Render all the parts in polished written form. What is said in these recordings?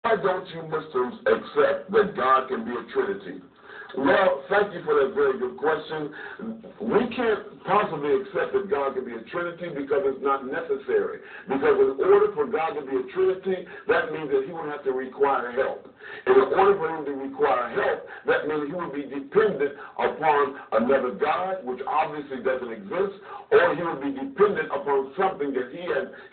Why don't you Muslims accept that God can be a Trinity? Well, thank you for that very good question. We can't possibly accept that God can be a Trinity because it's not necessary. Because in order for God to be a Trinity, that means that he would have to require help. And in order for him to require help, that means he would be dependent upon another God, which obviously doesn't exist, or he would be dependent upon something that he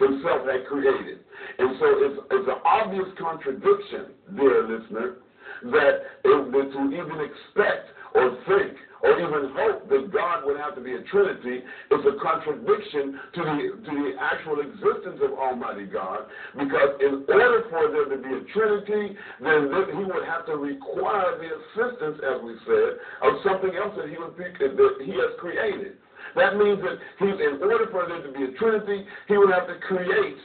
himself had created. And so it's an obvious contradiction, dear listener, that to even expect or think or even hope that God would have to be a Trinity is a contradiction to the actual existence of Almighty God, because in order for there to be a Trinity, then he would have to require the assistance, as we said, of something else that he has created. That means that in order for there to be a Trinity, he would have to create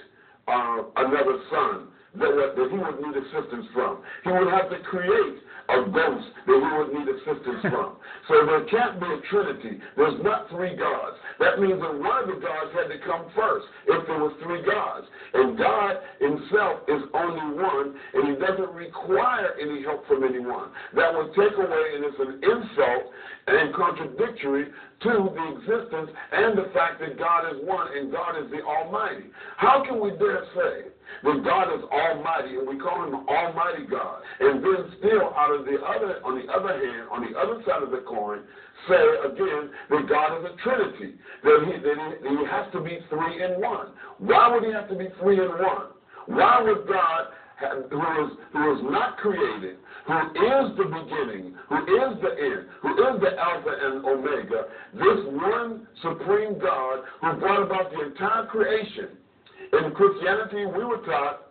another son that he would need assistance from. He would have to create a ghost that he would need assistance from. So there can't be a Trinity. There's not three gods. That means that one of the gods had to come first if there was three gods. And God himself is only one, and he doesn't require any help from anyone. That would take away, and it's an insult and contradictory to the existence and the fact that God is one and God is the Almighty. How can we dare say that God is Almighty and we call him Almighty God, and then still on the other hand, on the other side of the coin, say again that God is a Trinity, that he has to be three in one? Why would he have to be three in one? Why would God, who is not created, who is the beginning, who is the end, who is the Alpha and Omega, this one supreme God who brought about the entire creation? In Christianity, we were taught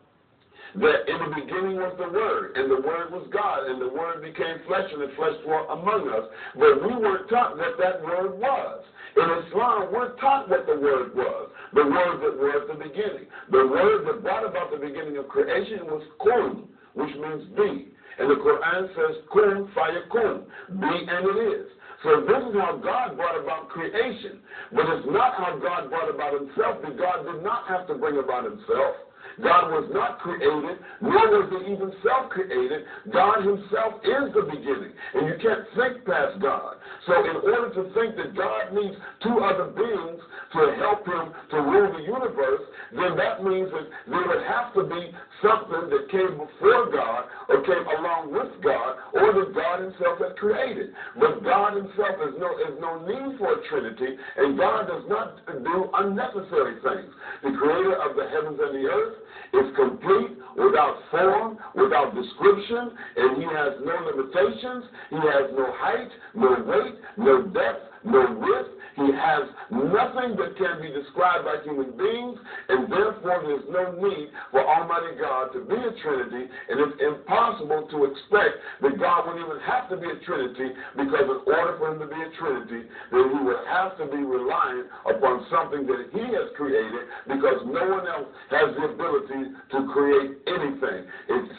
that in the beginning was the Word, and the Word was God, and the Word became flesh, and the flesh dwelt among us. But we weren't taught what that Word was. In Islam, we're taught what the Word was, the Word that was the beginning. The Word that brought about the beginning of creation was kun, which means be. And the Quran says kun fayakun, be and it is. So this is how God brought about creation. But it's not how God brought about himself, because God did not have to bring about himself. God was not created, nor was he even self-created. God himself is the beginning, and you can't think past God. So in order to think that God needs two other beings to help him to rule the universe, then that means that there would have to be something that came before God or came along with God, or that God himself had created. But God himself is no need for a Trinity, and God does not do unnecessary things. The creator of the heavens and the earth is complete, without form, without description, and he has no limitations. He has no height, no weight, no depth, no width. He has nothing that can be described by human beings, and therefore there's no need for Almighty God to be a Trinity, and it's impossible to expect that God would even have to be a Trinity, because in order for him to be a Trinity, then he would have to be reliant upon something that he has created, because no one else has the ability to create anything.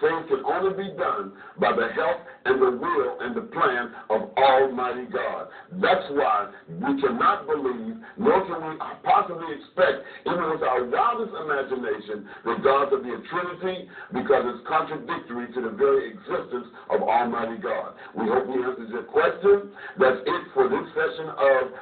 Things can only be done by the help and the will and the plan of Almighty God. That's why we cannot believe, nor can we possibly expect, even with our wildest imagination, that God could be a Trinity, because it's contradictory to the very existence of Almighty God. We hope we answered your question. That's it for this session of